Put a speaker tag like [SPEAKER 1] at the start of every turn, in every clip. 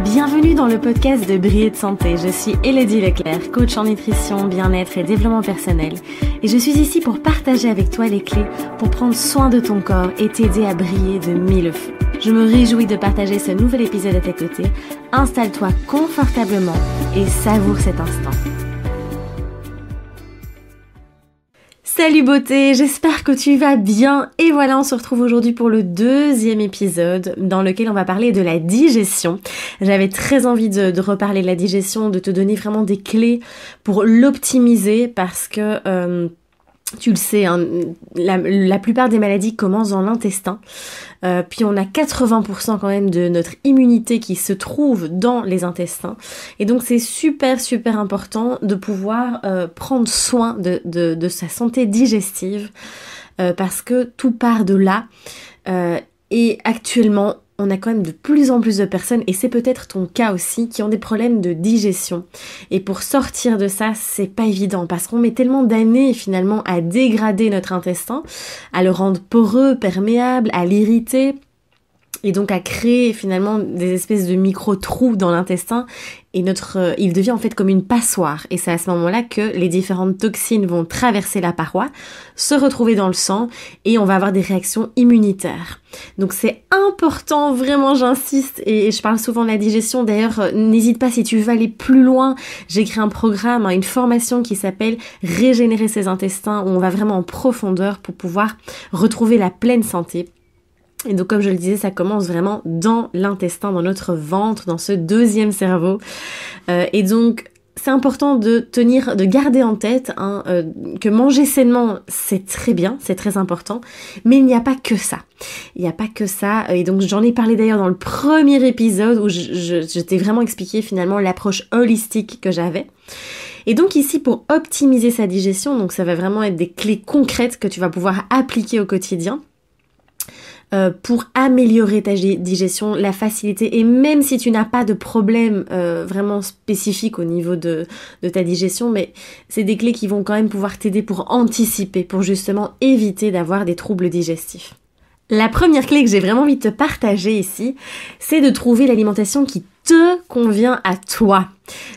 [SPEAKER 1] Bienvenue dans le podcast de Briller de Santé. Je suis Elodie Leclerc, coach en nutrition, bien-être et développement personnel. Et je suis ici pour partager avec toi les clés pour prendre soin de ton corps et t'aider à briller de mille feux. Je me réjouis de partager ce nouvel épisode à tes côtés. Installe-toi confortablement et savoure cet instant. Salut beauté, j'espère que tu vas bien et voilà, on se retrouve aujourd'hui pour le deuxième épisode dans lequel on va parler de la digestion. J'avais très envie de reparler de la digestion, de te donner vraiment des clés pour l'optimiser parce que tu le sais, hein, la plupart des maladies commencent dans l'intestin. Puis on a 80% quand même de notre immunité qui se trouve dans les intestins. Et donc c'est super important de pouvoir prendre soin de sa santé digestive parce que tout part de là. Et actuellement, on a quand même de plus en plus de personnes, et c'est peut-être ton cas aussi, qui ont des problèmes de digestion. Et pour sortir de ça, c'est pas évident, parce qu'on met tellement d'années finalement à dégrader notre intestin, à le rendre poreux, perméable, à l'irriter, et donc à créer finalement des espèces de micro-trous dans l'intestin, et il devient en fait comme une passoire. Et c'est à ce moment-là que les différentes toxines vont traverser la paroi, se retrouver dans le sang, et on va avoir des réactions immunitaires. Donc c'est important, vraiment j'insiste, et je parle souvent de la digestion. D'ailleurs, n'hésite pas si tu veux aller plus loin, j'ai créé un programme, une formation qui s'appelle Régénérer ses intestins, où on va vraiment en profondeur pour pouvoir retrouver la pleine santé. Et donc comme je le disais, ça commence vraiment dans l'intestin, dans notre ventre, dans ce deuxième cerveau. Et donc c'est important de garder en tête que manger sainement, c'est très bien, c'est très important, mais il n'y a pas que ça. Il n'y a pas que ça, et donc j'en ai parlé d'ailleurs dans le premier épisode où je t'ai vraiment expliqué finalement l'approche holistique que j'avais. Et donc ici, pour optimiser sa digestion, donc ça va vraiment être des clés concrètes que tu vas pouvoir appliquer au quotidien. Pour améliorer ta digestion, la facilité, et même si tu n'as pas de problème vraiment spécifique au niveau de ta digestion, mais c'est des clés qui vont quand même pouvoir t'aider pour anticiper, pour justement éviter d'avoir des troubles digestifs. La première clé que j'ai vraiment envie de te partager ici, c'est de trouver l'alimentation qui te convient à toi.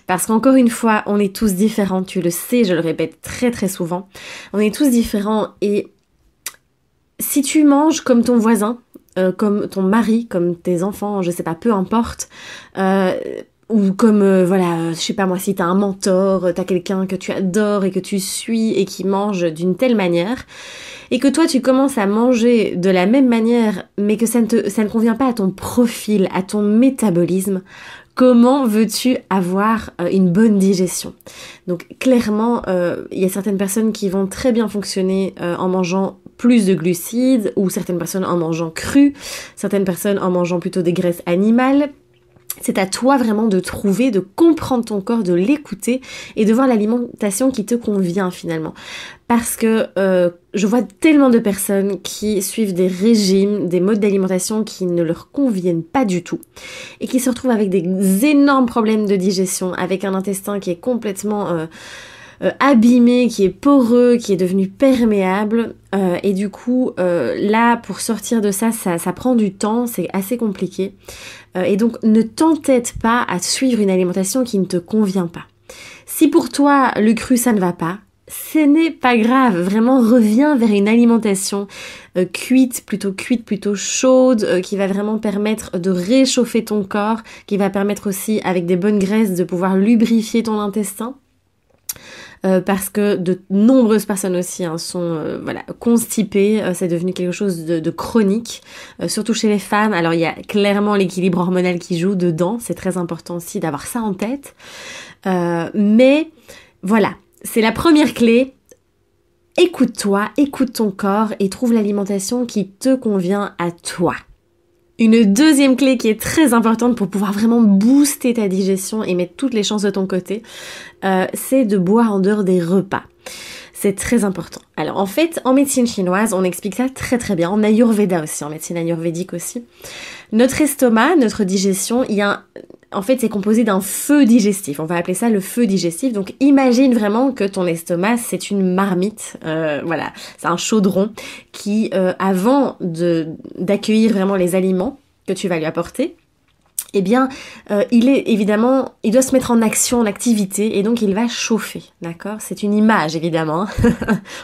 [SPEAKER 1] Parce qu'encore une fois, on est tous différents, tu le sais, je le répète très souvent, on est tous différents, et si tu manges comme ton voisin, comme ton mari, comme tes enfants, je sais pas, peu importe, ou comme, je sais pas moi, si t'as un mentor, t'as quelqu'un que tu adores et que tu suis et qui mange d'une telle manière, et que toi tu commences à manger de la même manière, mais que ça ne convient pas à ton profil, à ton métabolisme, comment veux-tu avoir une bonne digestion? Donc clairement, il y a certaines personnes qui vont très bien fonctionner en mangeant plus de glucides, ou certaines personnes en mangeant cru, certaines personnes en mangeant plutôt des graisses animales. C'est à toi vraiment de trouver, de comprendre ton corps, de l'écouter et de voir l'alimentation qui te convient finalement. Parce que je vois tellement de personnes qui suivent des régimes, des modes d'alimentation qui ne leur conviennent pas du tout et qui se retrouvent avec des énormes problèmes de digestion, avec un intestin qui est complètement abîmé, qui est poreux, qui est devenu perméable, et du coup là pour sortir de ça prend du temps, c'est assez compliqué, et donc ne t'entête pas à suivre une alimentation qui ne te convient pas. Si pour toi le cru ça ne va pas, ce n'est pas grave, vraiment reviens vers une alimentation cuite, plutôt chaude, qui va vraiment permettre de réchauffer ton corps, qui va permettre aussi avec des bonnes graisses de pouvoir lubrifier ton intestin. Parce que de nombreuses personnes aussi sont constipées, c'est devenu quelque chose de chronique, surtout chez les femmes. Alors il y a clairement l'équilibre hormonal qui joue dedans, c'est très important aussi d'avoir ça en tête, mais voilà, c'est la première clé. Écoute-toi, écoute ton corps et trouve l'alimentation qui te convient à toi. Une deuxième clé qui est très importante pour pouvoir vraiment booster ta digestion et mettre toutes les chances de ton côté, c'est de boire en dehors des repas. C'est très important. Alors en fait, en médecine chinoise, on explique ça très bien, en Ayurveda aussi, en médecine ayurvédique aussi. Notre estomac, notre digestion, en fait, c'est composé d'un feu digestif. On va appeler ça le feu digestif. Donc, imagine vraiment que ton estomac, c'est une marmite. C'est un chaudron qui, avant d'accueillir vraiment les aliments que tu vas lui apporter, eh bien, il doit se mettre en action, en activité, et donc il va chauffer, d'accord? C'est une image, évidemment.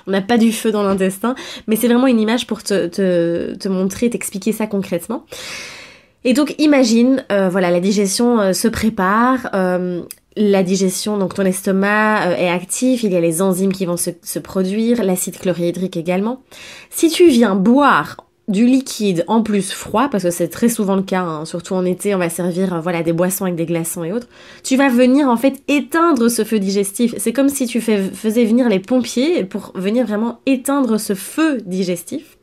[SPEAKER 1] On n'a pas du feu dans l'intestin, mais c'est vraiment une image pour te montrer, t'expliquer ça concrètement. Et donc, imagine, voilà, la digestion se prépare, la digestion, donc ton estomac est actif, il y a les enzymes qui vont se produire, l'acide chlorhydrique également. Si tu viens boire du liquide en plus froid, parce que c'est très souvent le cas, hein, surtout en été, on va servir voilà, des boissons avec des glaçons et autres, tu vas venir en fait éteindre ce feu digestif. C'est comme si tu faisais venir les pompiers pour venir vraiment éteindre ce feu digestif.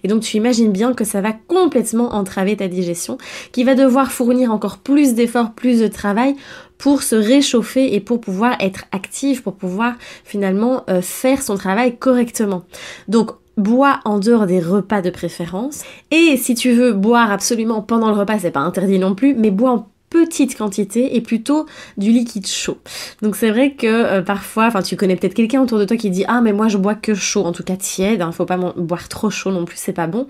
[SPEAKER 1] Et donc tu imagines bien que ça va complètement entraver ta digestion, qui va devoir fournir encore plus d'efforts, plus de travail pour se réchauffer et pour pouvoir être active, pour pouvoir finalement faire son travail correctement. Donc bois en dehors des repas de préférence. Et si tu veux boire absolument pendant le repas, c'est pas interdit non plus, mais bois en petite quantité et plutôt du liquide chaud. Donc c'est vrai que parfois, enfin tu connais peut-être quelqu'un autour de toi qui dit ah mais moi je bois que chaud, en tout cas tiède, hein, faut pas boire trop chaud non plus, c'est pas bon.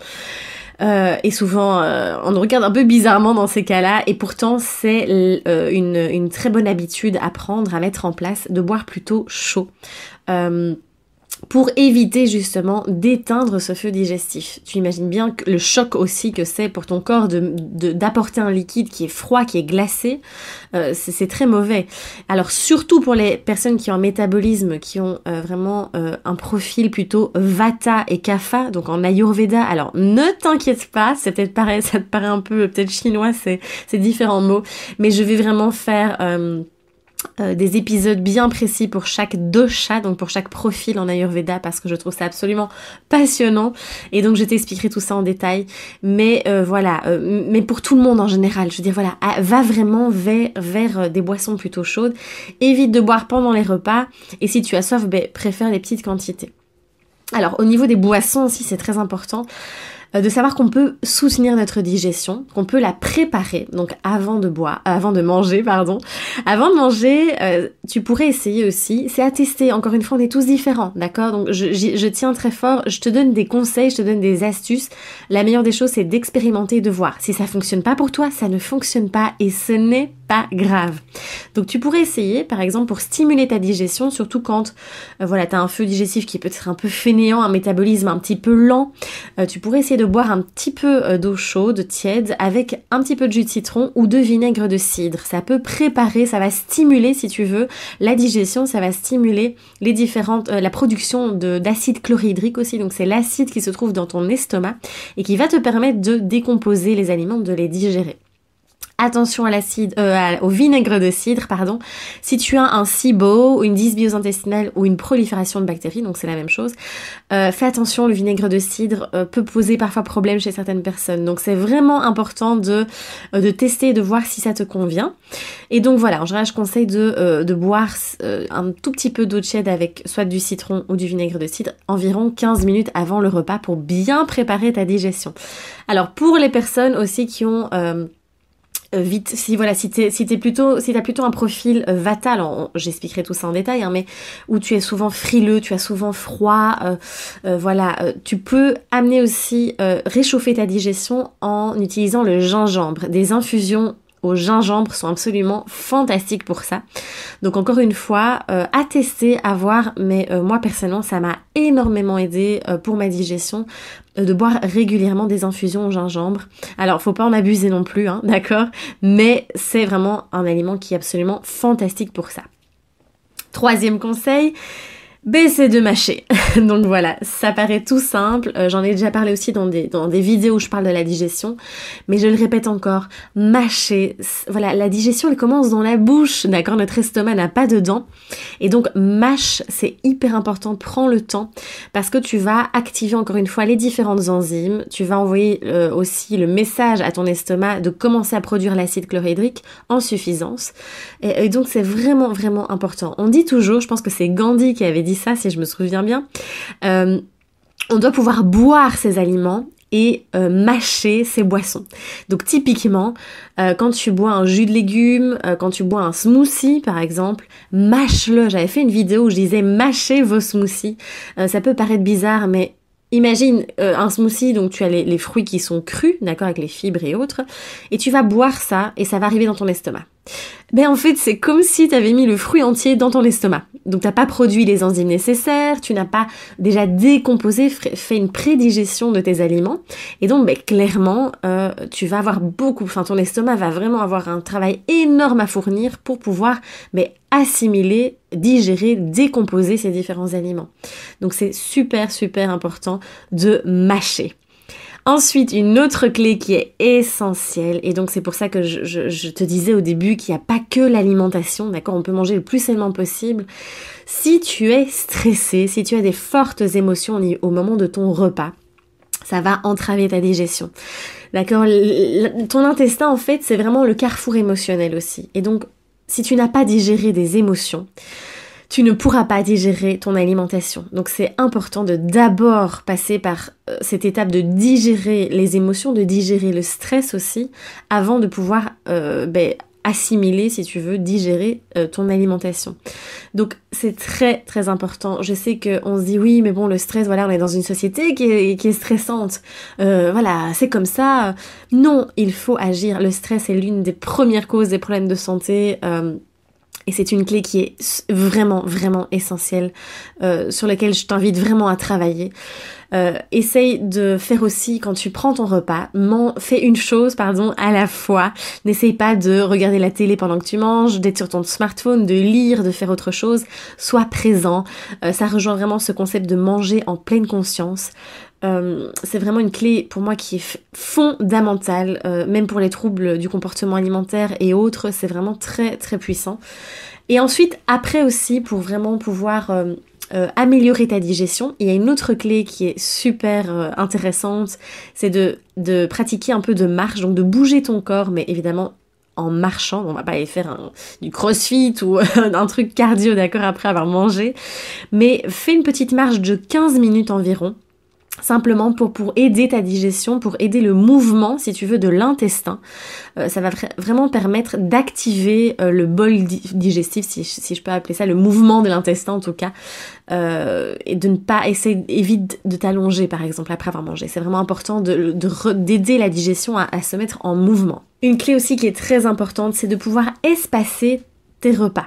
[SPEAKER 1] Et souvent on nous regarde un peu bizarrement dans ces cas-là, et pourtant c'est une très bonne habitude à prendre, à mettre en place, de boire plutôt chaud. Pour éviter justement d'éteindre ce feu digestif. Tu imagines bien que le choc aussi que c'est pour ton corps d'apporter un liquide qui est froid, qui est glacé, c'est très mauvais. Alors surtout pour les personnes qui ont un métabolisme, qui ont vraiment un profil plutôt Vata et Kapha, donc en Ayurveda, alors ne t'inquiète pas, c'est peut-être pareil, ça te paraît un peu peut-être chinois, c'est différents mots, mais je vais vraiment faire des épisodes bien précis pour chaque dosha, donc pour chaque profil en Ayurveda, parce que je trouve ça absolument passionnant, et donc je t'expliquerai tout ça en détail, mais voilà, mais pour tout le monde en général, je veux dire voilà, va vraiment vers des boissons plutôt chaudes, évite de boire pendant les repas, et si tu as soif, préfère les petites quantités. Alors au niveau des boissons aussi, c'est très important de savoir qu'on peut soutenir notre digestion, qu'on peut la préparer, donc avant de manger, tu pourrais essayer aussi, c'est à tester, encore une fois on est tous différents, d'accord, donc je tiens très fort, je te donne des conseils, je te donne des astuces, la meilleure des choses c'est d'expérimenter et de voir, si ça fonctionne pas pour toi, ça ne fonctionne pas et ce n'est pas grave. Donc tu pourrais essayer, par exemple, pour stimuler ta digestion, surtout quand voilà, tu as un feu digestif qui est peut-être un peu fainéant, un métabolisme un petit peu lent, tu pourrais essayer de boire un petit peu d'eau chaude, tiède, avec un petit peu de jus de citron ou de vinaigre de cidre. Ça peut préparer, ça va stimuler, si tu veux, la digestion, ça va stimuler la production d'acide chlorhydrique aussi, donc c'est l'acide qui se trouve dans ton estomac et qui va te permettre de décomposer les aliments, de les digérer. Attention au vinaigre de cidre, pardon. Si tu as un SIBO, une dysbiose intestinale ou une prolifération de bactéries, donc c'est la même chose, fais attention, le vinaigre de cidre peut poser parfois problème chez certaines personnes. Donc c'est vraiment important de tester et de voir si ça te convient. Et donc voilà, en général je conseille de boire un tout petit peu d'eau tiède avec soit du citron ou du vinaigre de cidre environ 15 minutes avant le repas pour bien préparer ta digestion. Alors pour les personnes aussi qui ont si t'as plutôt un profil Vata, alors j'expliquerai tout ça en détail, hein, mais où tu es souvent frileux, tu as souvent froid, tu peux amener aussi réchauffer ta digestion en utilisant le gingembre. Des infusions au gingembre sont absolument fantastiques pour ça. Donc encore une fois, à tester, à voir, mais moi personnellement ça m'a énormément aidé pour ma digestion de boire régulièrement des infusions au gingembre. Alors faut pas en abuser non plus, hein, d'accord, mais c'est vraiment un aliment qui est absolument fantastique pour ça. Troisième conseil, c'est de mâcher. Donc voilà, ça paraît tout simple, j'en ai déjà parlé aussi dans des vidéos où je parle de la digestion, mais je le répète encore, mâcher, voilà, la digestion elle commence dans la bouche, d'accord, notre estomac n'a pas de dents, et donc mâche, c'est hyper important, prends le temps, parce que tu vas activer encore une fois les différentes enzymes, tu vas envoyer aussi le message à ton estomac de commencer à produire l'acide chlorhydrique en suffisance, et donc c'est vraiment vraiment important. On dit toujours, je pense que c'est Gandhi qui avait dit ça si je me souviens bien, on doit pouvoir boire ces aliments et mâcher ces boissons. Donc typiquement, quand tu bois un jus de légumes, quand tu bois un smoothie par exemple, mâche-le. J'avais fait une vidéo où je disais mâchez vos smoothies. Ça peut paraître bizarre, mais Imagine un smoothie, donc tu as les fruits qui sont crus, d'accord, avec les fibres et autres, et tu vas boire ça et ça va arriver dans ton estomac. Ben en fait, c'est comme si tu avais mis le fruit entier dans ton estomac. Donc t'as pas produit les enzymes nécessaires, tu n'as pas déjà décomposé, fait une prédigestion de tes aliments, et donc ben, clairement, tu vas avoir ton estomac va vraiment avoir un travail énorme à fournir pour pouvoir assimiler, digérer, décomposer ces différents aliments. Donc c'est super important de mâcher. Ensuite, une autre clé qui est essentielle, et donc c'est pour ça que je te disais au début qu'il n'y a pas que l'alimentation, d'accord, on peut manger le plus sainement possible. Si tu es stressé, si tu as des fortes émotions au moment de ton repas, ça va entraver ta digestion. D'accord, ton intestin, en fait, c'est vraiment le carrefour émotionnel aussi. Et donc, si tu n'as pas digéré des émotions, tu ne pourras pas digérer ton alimentation. Donc c'est important de d'abord passer par cette étape de digérer les émotions, de digérer le stress aussi, avant de pouvoir assimiler, si tu veux, digérer ton alimentation. Donc c'est très important. Je sais qu'on se dit oui, mais bon, le stress, voilà, on est dans une société qui est stressante. Voilà, c'est comme ça. Non, il faut agir. Le stress est l'une des premières causes des problèmes de santé. Et c'est une clé qui est vraiment essentielle, sur laquelle je t'invite vraiment à travailler. Essaye de faire aussi, quand tu prends ton repas, fais une chose, à la fois. N'essaye pas de regarder la télé pendant que tu manges, d'être sur ton smartphone, de lire, de faire autre chose. Sois présent. Ça rejoint vraiment ce concept de manger en pleine conscience. C'est vraiment une clé pour moi qui est fondamentale, même pour les troubles du comportement alimentaire et autres, c'est vraiment très puissant. Et ensuite, après aussi, pour vraiment pouvoir améliorer ta digestion, il y a une autre clé qui est super intéressante, c'est de pratiquer un peu de marche, donc de bouger ton corps, mais évidemment en marchant. On va pas aller faire du crossfit ou un truc cardio, d'accord, après avoir mangé, mais fais une petite marche de 15 minutes environ, simplement pour aider ta digestion, pour aider le mouvement, si tu veux, de l'intestin. Ça va vraiment permettre d'activer le bol digestif, si je peux appeler ça, le mouvement de l'intestin en tout cas, et de ne pas évite de t'allonger par exemple après avoir mangé. C'est vraiment important d'aider la digestion à se mettre en mouvement. Une clé aussi qui est très importante, c'est de pouvoir espacer tes repas.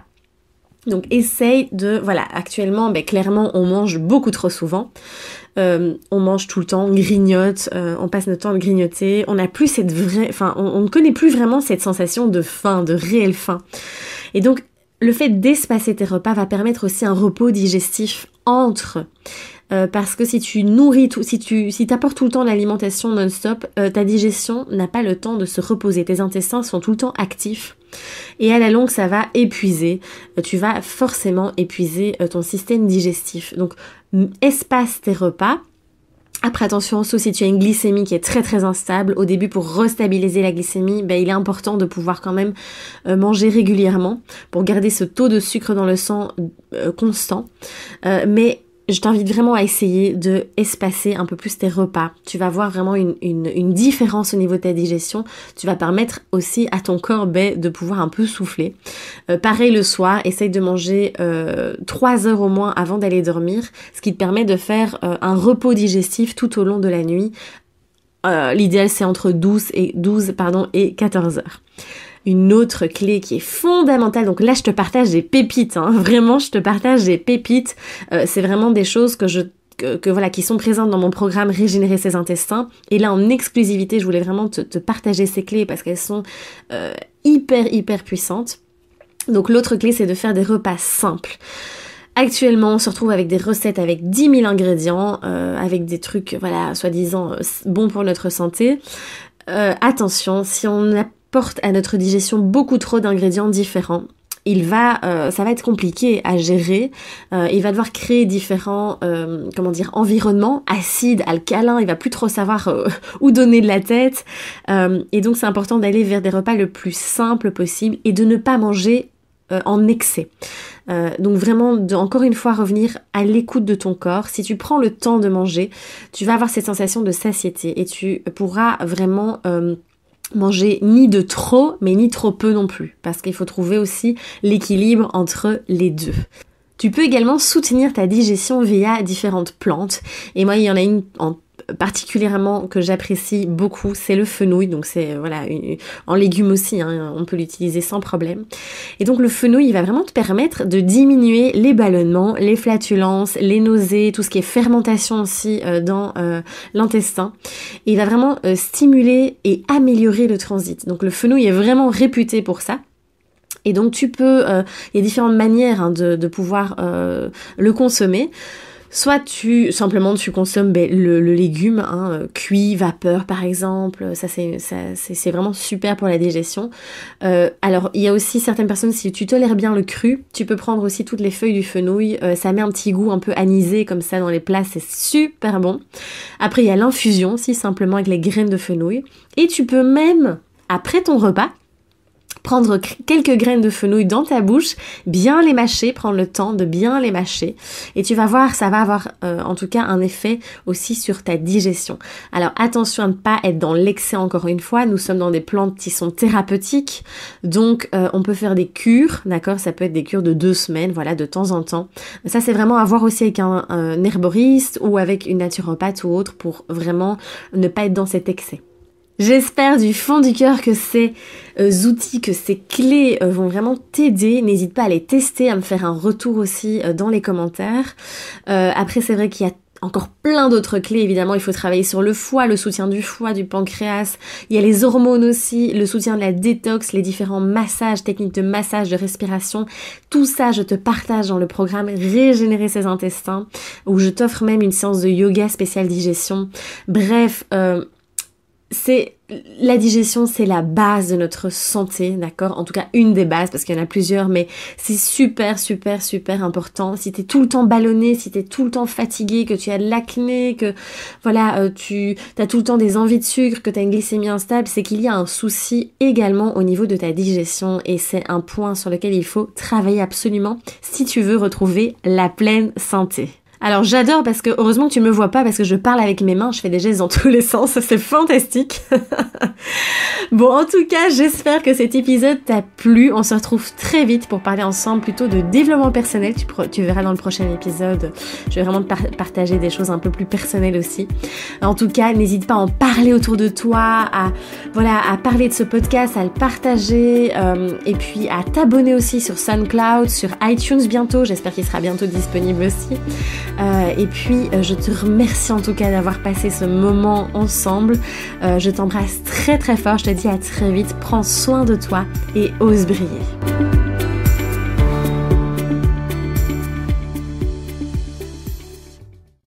[SPEAKER 1] Donc essaye actuellement, clairement on mange beaucoup trop souvent. On mange tout le temps, on grignote, on passe notre temps à grignoter, on n'a plus on ne connaît plus vraiment cette sensation de faim, de réelle faim. Et donc, le fait d'espacer tes repas va permettre aussi un repos digestif entre. Parce que si tu nourris si t'apportes tout le temps l'alimentation non-stop, ta digestion n'a pas le temps de se reposer. Tes intestins sont tout le temps actifs. Et à la longue, ça va épuiser. Tu vas forcément épuiser ton système digestif. Donc, espace tes repas. Après, attention, sauf si tu as une glycémie qui est très instable. Au début, pour restabiliser la glycémie, il est important de pouvoir quand même manger régulièrement pour garder ce taux de sucre dans le sang constant. Mais je t'invite vraiment à essayer de espacer un peu plus tes repas. Tu vas voir vraiment une différence au niveau de ta digestion. Tu vas permettre aussi à ton corps de pouvoir un peu souffler. Pareil le soir, essaye de manger 3 heures au moins avant d'aller dormir, ce qui te permet de faire un repos digestif tout au long de la nuit. L'idéal c'est entre 12 et 14 heures. Une autre clé qui est fondamentale, donc là je te partage des pépites, vraiment je te partage des pépites, c'est vraiment des choses qui sont présentes dans mon programme Régénérer ses intestins, et là en exclusivité je voulais vraiment te partager ces clés parce qu'elles sont hyper puissantes. Donc l'autre clé c'est de faire des repas simples. Actuellement, on se retrouve avec des recettes avec 10 000 ingrédients, avec des trucs, soi-disant bons pour notre santé. Attention, si on apporte à notre digestion beaucoup trop d'ingrédients différents, ça va être compliqué à gérer. Il va devoir créer différents environnements, acides, alcalins, il va plus trop savoir où donner de la tête. Et donc c'est important d'aller vers des repas le plus simples possible et de ne pas manger en excès. Donc vraiment, encore une fois, revenir à l'écoute de ton corps. Si tu prends le temps de manger, tu vas avoir cette sensation de satiété et tu pourras vraiment manger ni de trop, mais ni trop peu non plus. Parce qu'il faut trouver aussi l'équilibre entre les deux. Tu peux également soutenir ta digestion via différentes plantes. Et moi, il y en a une particulièrement que j'apprécie beaucoup, c'est le fenouil. Donc c'est en légumes aussi, hein, on peut l'utiliser sans problème. Et donc le fenouil, il va vraiment te permettre de diminuer les ballonnements, les flatulences, les nausées, tout ce qui est fermentation aussi dans l'intestin. Et il va vraiment stimuler et améliorer le transit. Donc le fenouil est vraiment réputé pour ça. Et donc tu peux, il y a différentes manières de pouvoir le consommer. Soit tu consommes le légume, cuit, vapeur par exemple, ça c'est vraiment super pour la digestion. Alors il y a aussi certaines personnes, si tu tolères bien le cru, tu peux prendre aussi toutes les feuilles du fenouil, ça met un petit goût un peu anisé comme ça dans les plats, c'est super bon. Après il y a l'infusion aussi, simplement avec les graines de fenouil. Et tu peux même, après ton repas, prendre quelques graines de fenouil dans ta bouche, bien les mâcher, prendre le temps de bien les mâcher et tu vas voir, ça va avoir en tout cas un effet aussi sur ta digestion. Alors attention à ne pas être dans l'excès encore une fois, nous sommes dans des plantes qui sont thérapeutiques, donc on peut faire des cures, d'accord, ça peut être des cures de 2 semaines, voilà, de temps en temps. Ça c'est vraiment à voir aussi avec un herboriste ou avec une naturopathe ou autre pour vraiment ne pas être dans cet excès. J'espère du fond du cœur que ces outils, que ces clés vont vraiment t'aider. N'hésite pas à les tester, à me faire un retour aussi dans les commentaires. Après, c'est vrai qu'il y a encore plein d'autres clés, évidemment, il faut travailler sur le foie, le soutien du foie, du pancréas, il y a les hormones aussi, le soutien de la détox, les différents massages, techniques de massage, de respiration, tout ça je te partage dans le programme Régénérer ses intestins, où je t'offre même une séance de yoga spéciale digestion. Bref, la digestion, c'est la base de notre santé, d'accord? En tout cas, une des bases, parce qu'il y en a plusieurs, mais c'est super, super, super important. Si t'es tout le temps ballonné, si t'es tout le temps fatigué, que tu as de l'acné, que voilà, tu as tout le temps des envies de sucre, que tu as une glycémie instable, c'est qu'il y a un souci également au niveau de ta digestion et c'est un point sur lequel il faut travailler absolument si tu veux retrouver la pleine santé. Alors j'adore parce que heureusement que tu me vois pas parce que je parle avec mes mains, je fais des gestes dans tous les sens, c'est fantastique. Bon, en tout cas, j'espère que cet épisode t'a plu. On se retrouve très vite pour parler ensemble plutôt de développement personnel. Tu verras dans le prochain épisode, je vais vraiment te partager des choses un peu plus personnelles aussi. En tout cas, n'hésite pas à en parler autour de toi, à parler de ce podcast, à le partager et puis à t'abonner aussi sur SoundCloud, sur iTunes bientôt. J'espère qu'il sera bientôt disponible aussi. Et puis je te remercie en tout cas d'avoir passé ce moment ensemble. Je t'embrasse très très fort, je te dis à très vite, prends soin de toi et ose briller.